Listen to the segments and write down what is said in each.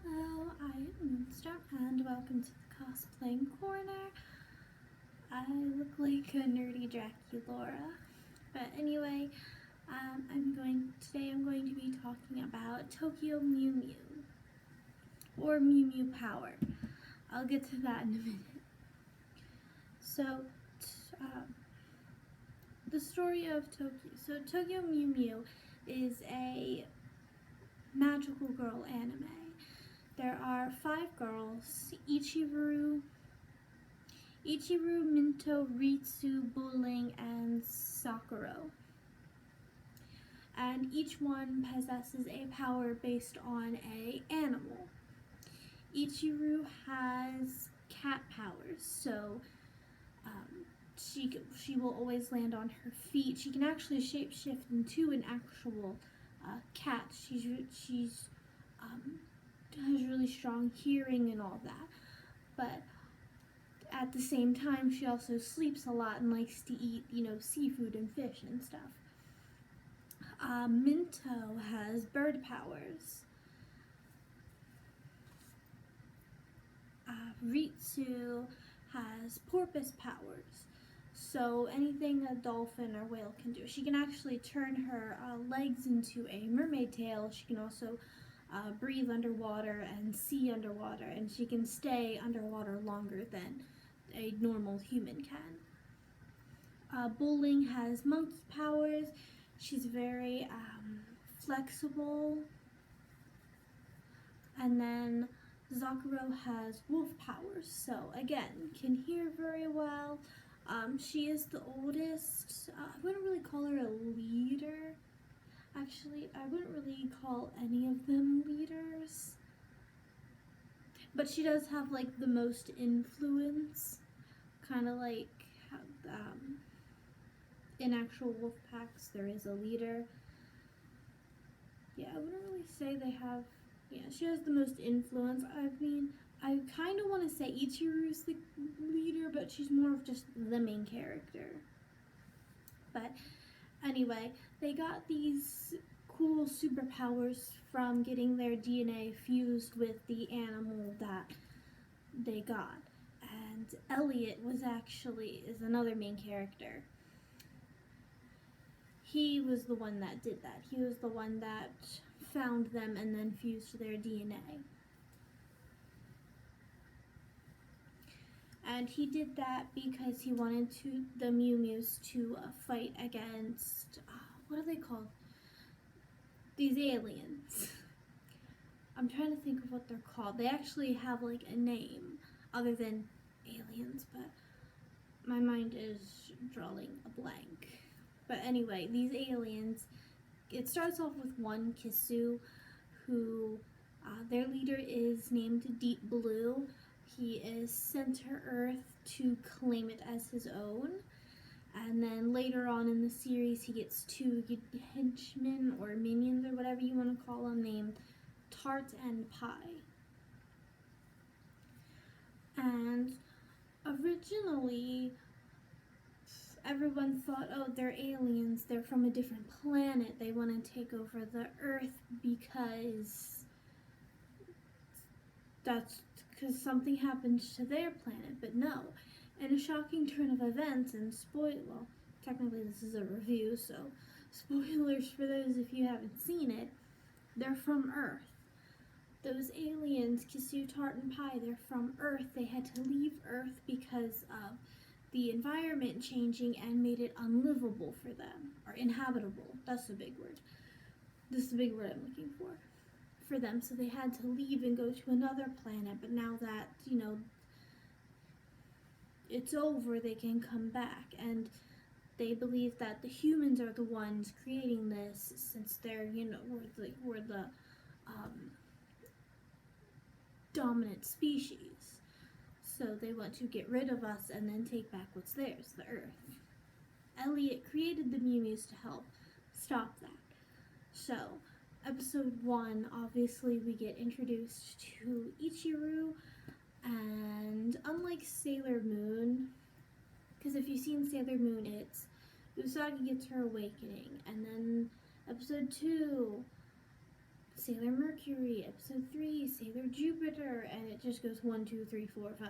Hello, I am Moonstar, and welcome to the Cosplaying Corner. I look like a nerdy Draculaura, but anyway, today I'm going to be talking about Tokyo Mew Mew, or Mew Mew Power. I'll get to that in a minute. So, the story of Tokyo. So, Tokyo Mew Mew is a magical girl anime. There are 5 girls: Ichiru, Minto, Ritsu, Buling, and Sakura. And each one possesses a power based on an animal. Ichiru has cat powers, so she will always land on her feet. She can actually shapeshift into an actual cat. She's has really strong hearing and all that, but at the same time, she also sleeps a lot and likes to eat, seafood and fish and stuff. Minto has bird powers. Ritsu has porpoise powers. So anything a dolphin or whale can do. She can actually turn her legs into a mermaid tail. She can also breathe underwater and see underwater, and she can stay underwater longer than a normal human can. Buling has monkey powers. She's very flexible. And then Zakuro has wolf powers. So again, can hear very well. She is the oldest. I wouldn't really call her a leader. Actually, I wouldn't really call any of them leaders. But she does have like the most influence. Kind of like in actual wolf packs there is a leader. Yeah, I wouldn't really say they have. Yeah, she has the most influence. I mean, I kind of want to say Ichiru's the leader, but she's more of just the main character. But anyway, they got these cool superpowers from getting their DNA fused with the animal that they got. And Elliot is another main character. He was the one that did that. He was the one that found them and then fused their DNA. And he did that because he wanted the Mew Mews to fight against, what are they called? These aliens. I'm trying to think of what they're called. They actually have like a name other than aliens, but my mind is drawing a blank. But anyway, these aliens, it starts off with one, Kisu, who their leader is named Deep Blue. He is sent to Earth to claim it as his own. And then later on in the series, he gets 2 henchmen or minions or whatever you want to call them, named Tart and Pie. And originally, everyone thought, oh, they're aliens, they're from a different planet, they want to take over the Earth because something happened to their planet. But no, in a shocking turn of events, and technically this is a review, so spoilers for those if you haven't seen it, they're from Earth. Those aliens, Kisu, Tart, and Pie, they're from Earth. They had to leave Earth because of the environment changing and made it unlivable for them, or inhabitable. That's the big word. This is the big word I'm looking for them. So they had to leave and go to another planet, but now that, it's over, they can come back. And they believe that the humans are the ones creating this, since they're, we're the dominant species. So they want to get rid of us and then take back what's theirs, the Earth. Elliot created the Mew Mews to help stop that. So, episode 1, obviously we get introduced to Ichiru, and unlike Sailor Moon, because if you've seen Sailor Moon, it's Usagi gets her awakening, and then episode 2, Sailor Mercury, episode 3, Sailor Jupiter, and it just goes 1, 2, 3, 4, 5.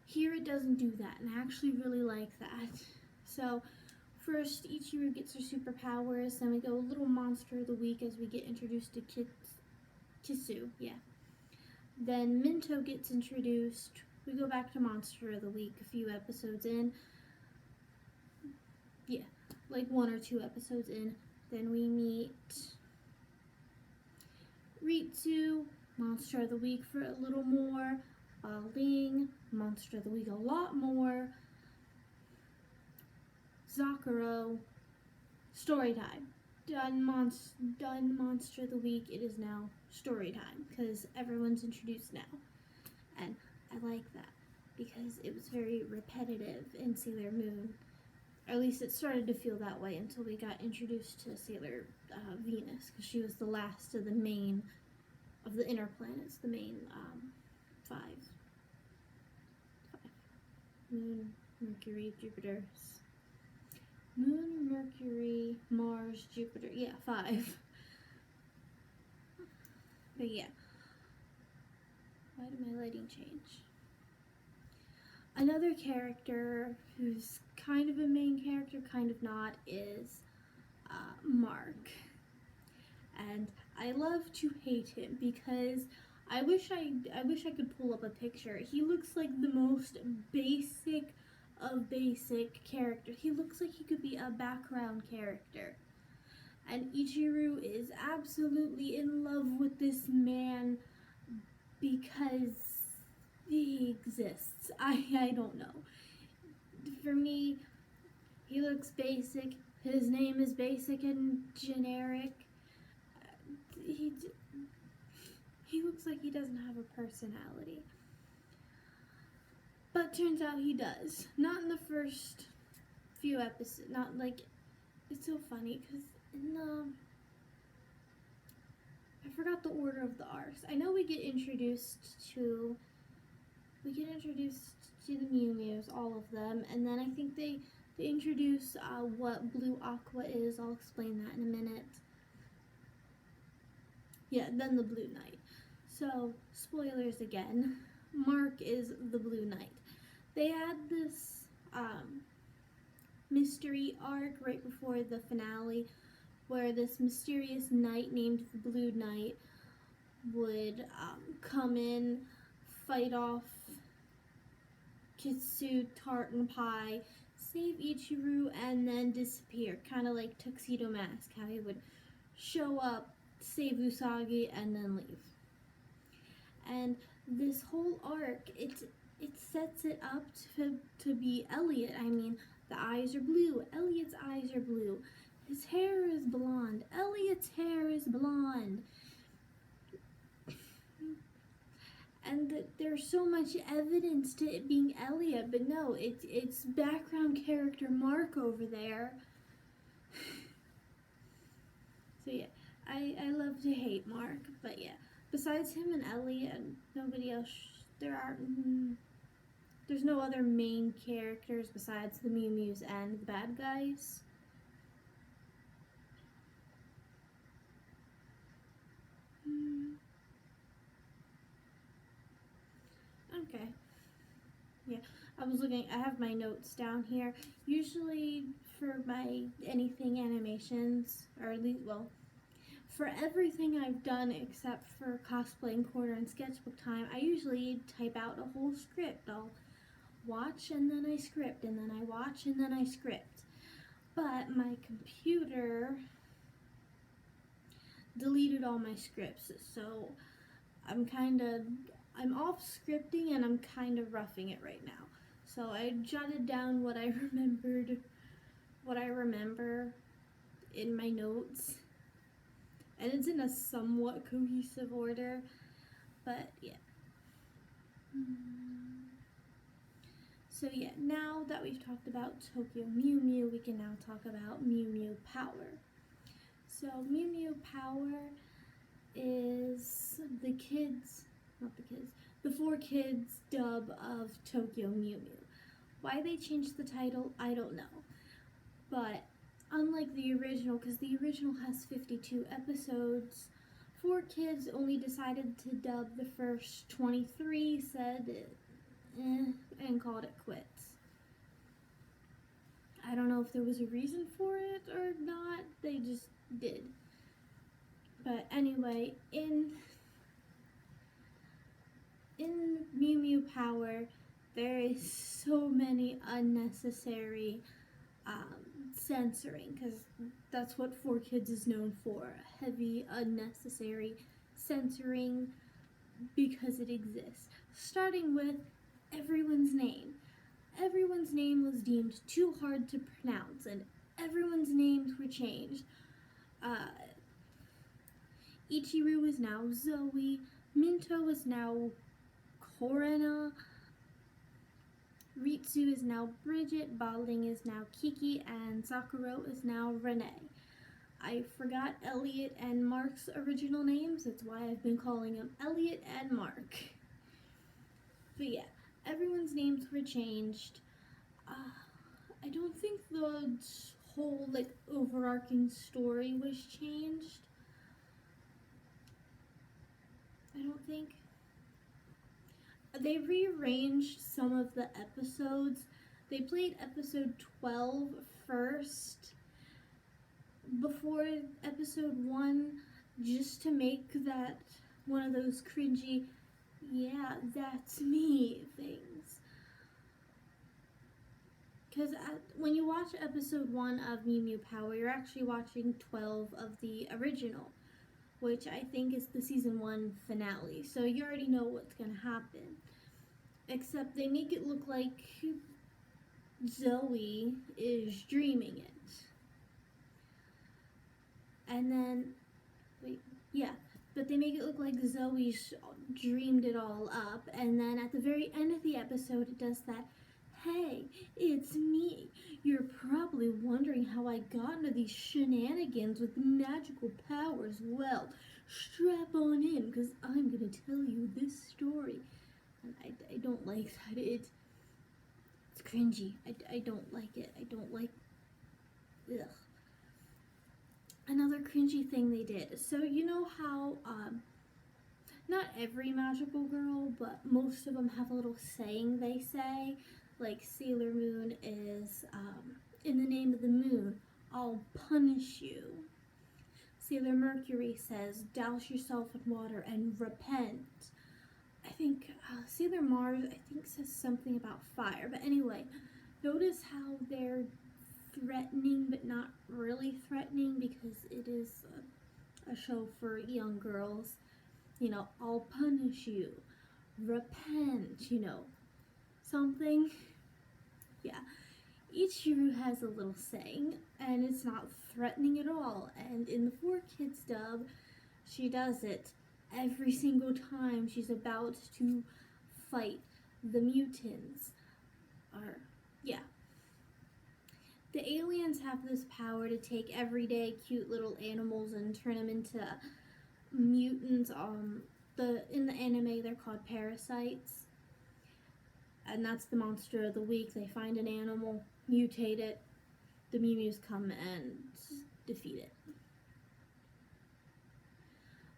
Here it doesn't do that, and I actually really like that. So, first, Ichiru gets her superpowers, then we go a little monster of the week as we get introduced to Kisu, yeah. Then Minto gets introduced, we go back to monster of the week a few episodes in. Yeah, like 1 or 2 episodes in. Then we meet Ritsu, monster of the week for a little more. Ling, monster of the week a lot more. Zakuro, story time. Done monster of the week. It is now story time because everyone's introduced now, and I like that because it was very repetitive in Sailor Moon. Or at least it started to feel that way until we got introduced to Sailor Venus, because she was the last of the inner planets, the main 5. Moon, Mercury, Jupiter. Moon, Mercury, Mars, Jupiter. Yeah, 5. But yeah. Why did my lighting change? Another character who's kind of a main character, kind of not, is Mark. And I love to hate him because I wish I could pull up a picture. He looks like the most basic of basic characters. He looks like he could be a background character. And Ichiru is absolutely in love with this man because he exists. I don't know. For me, he looks basic. His name is basic and generic. He looks like he doesn't have a personality. But turns out he does. Not in the first few episodes. Not like, it's so funny because in the, I forgot the order of the arcs. I know we get introduced to the Mew Mews, all of them, and then I think they introduce what Blue Aqua is. I'll explain that in a minute. Yeah, then the Blue Knight. So, spoilers again. Mark is the Blue Knight. They had this mystery arc right before the finale where this mysterious knight named the Blue Knight would come in, fight off Kitsu, Tartan Pie, save Ichiru, and then disappear. Kind of like Tuxedo Mask, how he would show up, save Usagi, and then leave. And this whole arc, it sets it up to be Elliot. I mean, the eyes are blue. Elliot's eyes are blue. His hair is blonde. Elliot's hair is blonde. And there's so much evidence to it being Elliot, but no, it's background character Mark over there. So yeah, I love to hate Mark, but yeah. Besides him and Elliot, nobody else. There's no other main characters besides the Mew Mews and the bad guys. Okay. Yeah, I was looking. I have my notes down here. Usually for my anything animations, or at least, well, for everything I've done except for cosplaying quarter and sketchbook time, I usually type out a whole script. I'll watch and then I script, and then I watch and then I script. But my computer deleted all my scripts, so I'm off scripting and I'm kind of roughing it right now. So I jotted down what I remember in my notes. And it's in a somewhat cohesive order, but yeah. So yeah, now that we've talked about Tokyo Mew Mew, we can now talk about Mew Mew Power. So Mew Mew Power is the 4 kids dub of Tokyo Mew Mew. Why they changed the title, I don't know. But unlike the original, because the original has 52 episodes, Four Kids only decided to dub the first 23, said and called it quits. I don't know if there was a reason for it or not. They just did. But anyway, in Mew Mew Power, there is so many unnecessary censoring, because that's what Four Kids is known for. Heavy, unnecessary censoring, because it exists. Starting with everyone's name. Everyone's name was deemed too hard to pronounce, and everyone's names were changed. Ichiru is now Zoe, Minto is now Korena, Ritsu is now Bridget, Baling is now Kiki, and Sakuro is now Renee. I forgot Elliot and Mark's original names, that's why I've been calling them Elliot and Mark. But yeah, everyone's names were changed. I don't think the whole overarching story was changed. I don't think. They rearranged some of the episodes. They played episode 12 first before episode 1, just to make that one of those cringy, yeah, that's me things. Because when you watch episode 1 of Mew Mew Power, you're actually watching 12 of the original, which I think is the season 1 finale. So you already know what's going to happen. Except they make it look like Zoe is dreaming it. And then, but they make it look like Zoe's dreamed it all up. And then at the very end of the episode, it does that, hey, it's me. You're probably wondering how I got into these shenanigans with magical powers. Well, strap on in, because I'm going to tell you this story. And I don't like that. It's cringy. I don't like it. I don't like... Ugh. Another cringy thing they did. So you know how... not every magical girl, but most of them have a little saying they say. Like Sailor Moon is, in the name of the moon, I'll punish you. Sailor Mercury says, douse yourself in water and repent. I think Sailor Mars, says something about fire. But anyway, notice how they're threatening, but not really threatening, because it is a show for young girls. You know, I'll punish you. Repent, something. Yeah. Ichiru has a little saying, and it's not threatening at all. And in the Four Kids dub, she does it every single time she's about to fight the mutants. The aliens have this power to take everyday cute little animals and turn them into mutants. In the anime, they're called parasites. And that's the monster of the week. They find an animal, mutate it, the Mew Mews come and defeat it.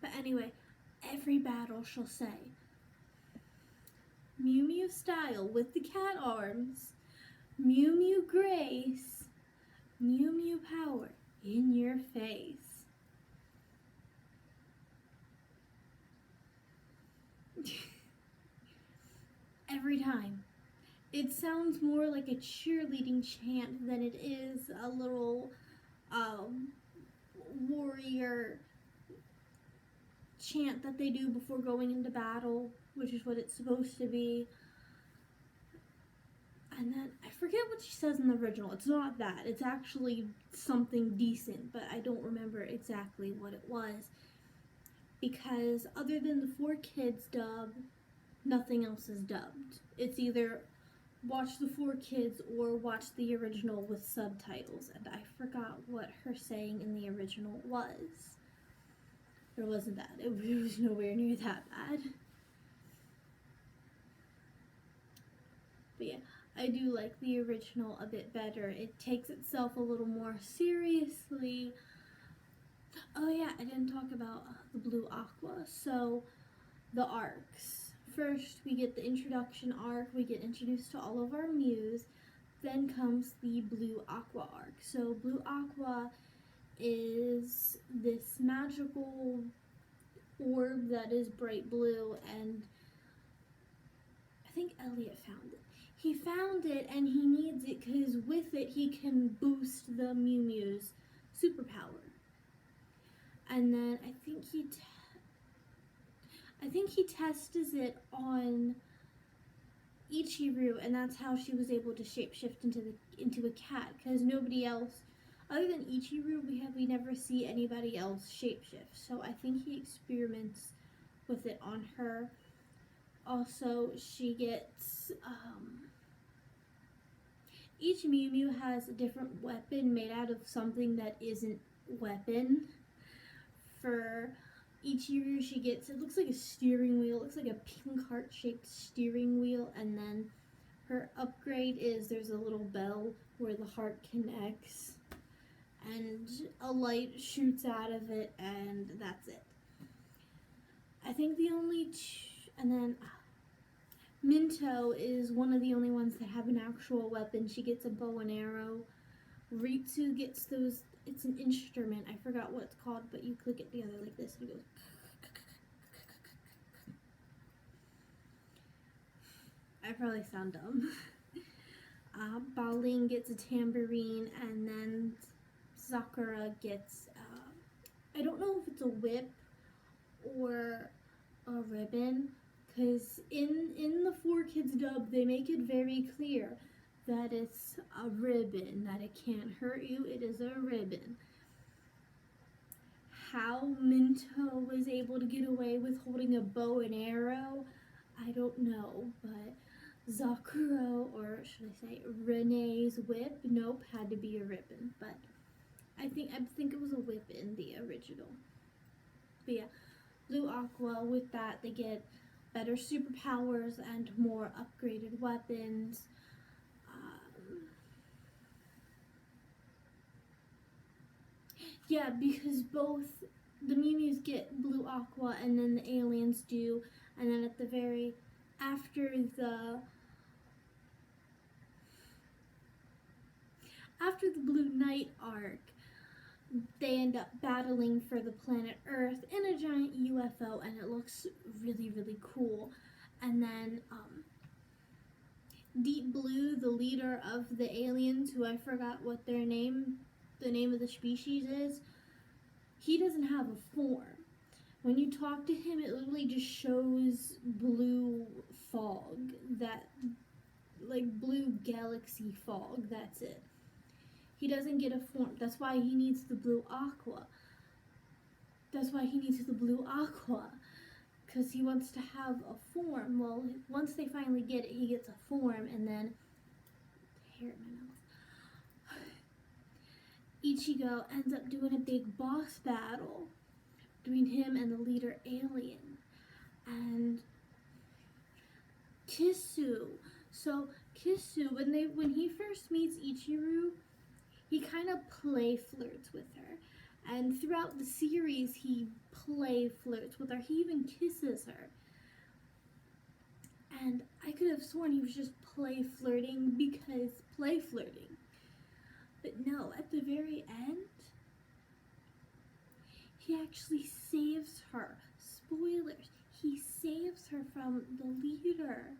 But anyway, every battle she'll say, Mew Mew style with the cat arms, Mew Mew grace, Mew Mew power in your face. Every time. It sounds more like a cheerleading chant than it is a little warrior chant that they do before going into battle, which is what it's supposed to be. And then, I forget what she says in the original. It's not that. It's actually something decent, but I don't remember exactly what it was. Because other than the Four Kids dub, nothing else is dubbed. It's either watch the Four Kids or watch the original with subtitles. And I forgot what her saying in the original was. It wasn't that. It was nowhere near that bad. But yeah, I do like the original a bit better. It takes itself a little more seriously. Oh yeah, I didn't talk about the blue aqua. So the arcs. First, we get the introduction arc. We get introduced to all of our Mews. Then comes the blue aqua arc. So blue aqua is this magical orb that is bright blue, and I think Elliot found it. He found it and he needs it because with it he can boost the Mew Mew's superpower. And then I think he tests it on Ichiru, and that's how she was able to shapeshift into a cat. Because nobody else, other than Ichiru, we never see anybody else shapeshift. So I think he experiments with it on her. Also, she gets each Mew Mew has a different weapon made out of something that isn't weapon. For Ichiru, she gets, it looks like a steering wheel. It looks like a pink heart-shaped steering wheel. And then her upgrade is there's a little bell where the heart connects. And a light shoots out of it, and that's it. I think the only and then Minto is one of the only ones that have an actual weapon. She gets a bow and arrow. Ritsu gets those, it's an instrument. I forgot what it's called, but you click it together like this and it goes. I probably sound dumb. Baoling gets a tambourine, and then Sakura gets, I don't know if it's a whip or a ribbon, because in the 4Kids dub, they make it very clear that it's a ribbon, that it can't hurt you, it is a ribbon. How Minto was able to get away with holding a bow and arrow, I don't know, but Zakuro, or should I say Renee's whip, nope, had to be a ribbon, but I think it was a whip in the original. But yeah, Blue Aqua, with that they get better superpowers and more upgraded weapons. Yeah, because both the Mew Mews get Blue Aqua and then the aliens do, and then at the very after the Blue Night arc, they end up battling for the planet Earth in a giant UFO, and it looks really, really cool. And then Deep Blue, the leader of the aliens, who I forgot what the name of the species is, he doesn't have a form. When you talk to him, it literally just shows blue fog, that like blue galaxy fog, that's it. He doesn't get a form. That's why he needs the blue aqua. Because he wants to have a form. Well, once they finally get it, he gets a form, and then hair in my mouth. Ichigo ends up doing a big boss battle between him and the leader alien. And Kisu. So Kisu, when he first meets Ichiru, he kind of play flirts with her. And throughout the series, he play flirts with her. He even kisses her. And I could have sworn he was just play flirting because play flirting. But no, at the very end, he actually saves her. Spoilers. He saves her from the leader.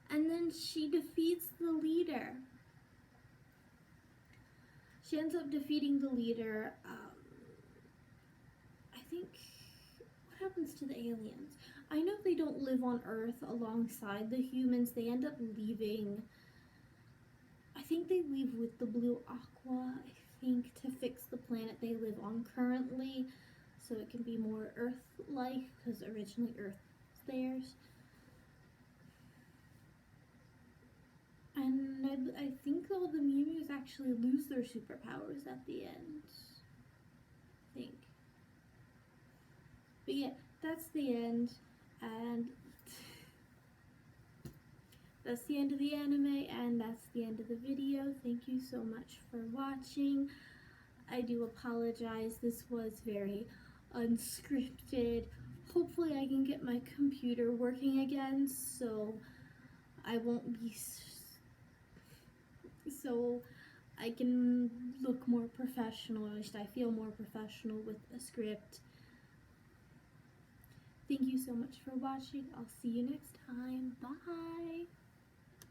And then she defeats the leader. She ends up defeating the leader. I think, what happens to the aliens? I know they don't live on Earth alongside the humans. They end up leaving. I think they leave with the Blue Aqua, I think, to fix the planet they live on currently, so it can be more Earth-like, because originally Earth was theirs. And I think all the Mew Mews actually lose their superpowers at the end. I think. But yeah, that's the end. And that's the end of the anime, and that's the end of the video. Thank you so much for watching. I do apologize. This was very unscripted. Hopefully I can get my computer working again so I won't be so I can look more professional, or at least I feel more professional with a script. Thank you so much for watching. I'll see you next time. Bye!